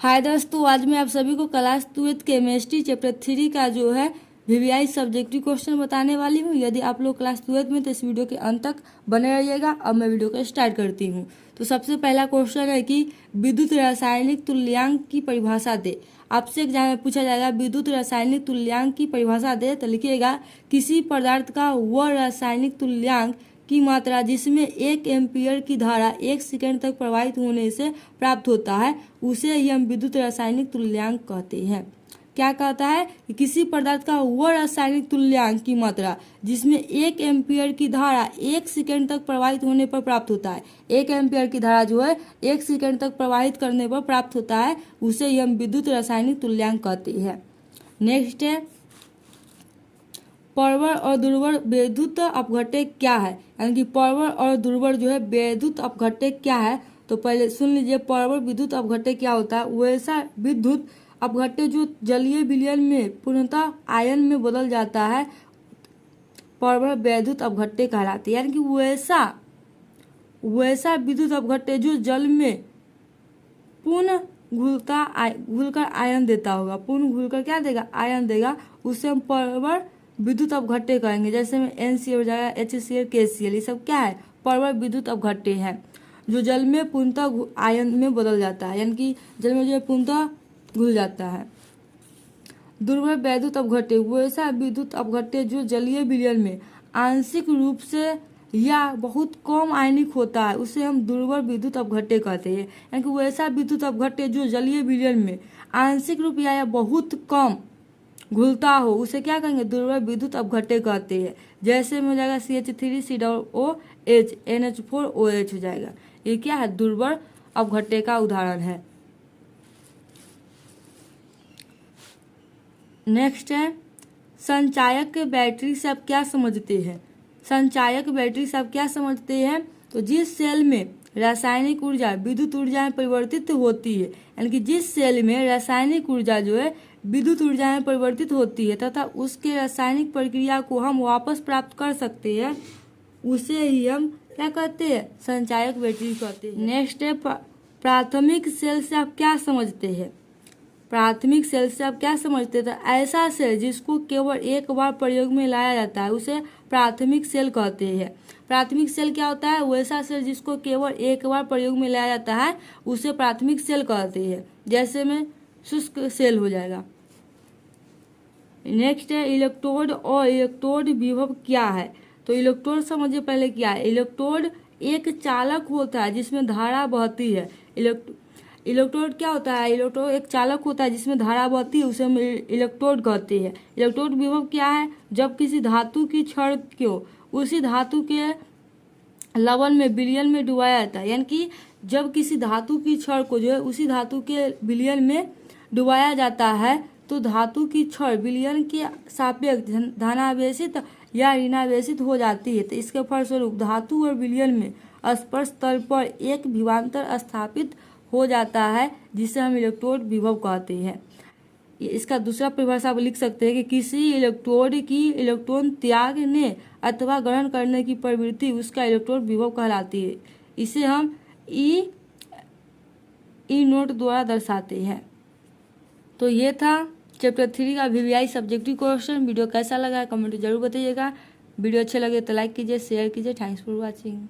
हाय दोस्तों, आज मैं आप सभी को क्लास 12 केमिस्ट्री चैप्टर 3 का जो है वीवीआई सब्जेक्टिव क्वेश्चन बताने वाली हूँ। यदि आप लोग क्लास 12 में तो इस वीडियो के अंत तक बने रहिएगा। अब मैं वीडियो को स्टार्ट करती हूँ। तो सबसे पहला क्वेश्चन है कि विद्युत रासायनिक तुल्यांक की परिभाषा दे। आपसे एग्जाम में पूछा जाएगा विद्युत रासायनिक तुल्यांक की परिभाषा दे, तो लिखिएगा किसी पदार्थ का वह रासायनिक तुल्यांक की मात्रा जिसमें 1 एम्पीयर की धारा 1 सेकंड तक प्रवाहित होने से प्राप्त होता है उसे ही हम विद्युत रासायनिक तुल्यांक कहते हैं। क्या कहता है कि किसी पदार्थ का वह रासायनिक तुल्यांक की मात्रा जिसमें 1 एम्पीयर की धारा 1 सेकंड तक प्रवाहित होने पर प्राप्त होता है। 1 एम्पीयर की धारा जो है 1 सेकंड तक प्रवाहित करने पर प्राप्त होता है उसे ही हम विद्युत रासायनिक तुल्यांक कहते हैं। नेक्स्ट है परवल और दुर्बल विद्युत अपघट्य क्या है। यानी कि परवल और दुर्बल जो है विद्युत अपघट्य क्या है, तो पहले सुन लीजिए परवल विद्युत अपघट्य क्या होता है। वैसा विद्युत अपघट्य जो जलीय विलयन में पूर्णतः आयन में बदल जाता है परवल विद्युत अपघट्य कहलाती है। यानी कि वैसा विद्युत अपघट्य जो जल में पूर्ण घुलकर आयन देता होगा, पूर्ण घुलकर क्या देगा, आयन देगा, उसे हम परवल विद्युत अपघट्य कहेंगे। जैसे में NaCl हो जाएगा, HCl, KCl, ये सब क्या है, परवल विद्युत अपघट्य है जो जल में पूर्णतः आयन में बदल जाता है। यानी कि जल में जो है पूर्णतः घुल जाता है। दुर्बल विद्युत अपघट्य वैसा विद्युत अपघट्य जो जलीय विलयन में आंशिक रूप से या बहुत कम आयनिक होता है उसे हम दुर्बल विद्युत अपघट्य कहते हैं। यानी कि वैसा विद्युत अपघट्य जो जलीय विलयन में आंशिक रूप या बहुत कम घुलता हो उसे क्या कहेंगे, दुर्बल विद्युत अपघट्य कहते हैं। जैसे में हो जाएगा CH3COOH NH4OH हो जाएगा। ये क्या है, दुर्बल अपघट्य का उदाहरण है। नेक्स्ट है संचायक बैटरी से आप क्या समझते हैं। संचायक बैटरी से आप क्या समझते हैं, तो जिस सेल में रासायनिक ऊर्जा विद्युत ऊर्जा में परिवर्तित होती है, यानी कि जिस सेल में रासायनिक ऊर्जा जो है विद्युत ऊर्जा में परिवर्तित होती है तथा उसके रासायनिक प्रक्रिया को हम वापस प्राप्त कर सकते हैं उसे ही हम क्या कहते हैं, संचायक बैटरी कहते हैं। नेक्स्ट है प्राथमिक सेल से आप क्या समझते हैं। प्राथमिक सेल से आप क्या समझते हैं, तो ऐसा सेल जिसको केवल एक बार प्रयोग में लाया जाता है उसे प्राथमिक सेल कहते हैं। प्राथमिक सेल क्या होता है, वैसा सेल जिसको केवल एक बार प्रयोग में लाया जाता है उसे प्राथमिक सेल कहते हैं। जैसे में शुष्क सेल हो जाएगा। नेक्स्ट है इलेक्ट्रोड और इलेक्ट्रोड विभव क्या है। तो इलेक्ट्रोड समझिए पहले क्या है। इलेक्ट्रोड एक चालक होता है जिसमें धारा बहती है। इलेक्ट्रोड क्या होता है, इलेक्ट्रोड एक चालक होता है जिसमें धारा बहती है उसे हम इलेक्ट्रोड कहते हैं। इलेक्ट्रोड विभव क्या है, जब किसी धातु की छड़ को उसी धातु के लवण में विलयन में डुबाया जाता है। यानी कि जब किसी धातु की छड़ को जो है उसी धातु के विलयन में डुबाया जाता है तो धातु की छड़ विलयन के सापेक्ष धनावेशित या ऋणावेशित हो जाती है। तो इसके फलस्वरूप धातु और विलयन में स्पर्श तल पर एक विभवांतर स्थापित हो जाता है जिसे हम इलेक्ट्रोड विभव कहते हैं। इसका दूसरा परिभाषा आप लिख सकते हैं कि किसी इलेक्ट्रोड की इलेक्ट्रॉन त्यागने अथवा ग्रहण करने की प्रवृत्ति उसका इलेक्ट्रोड विभव कहलाती है। इसे हम ई नोट द्वारा दर्शाते हैं। तो ये था चैप्टर 3 का वीवीआई सब्जेक्टिव क्वेश्चन। वीडियो कैसा लगा कमेंट जरूर बताइएगा। वीडियो अच्छे लगे तो लाइक कीजिए, शेयर कीजिए। Thanks for watching.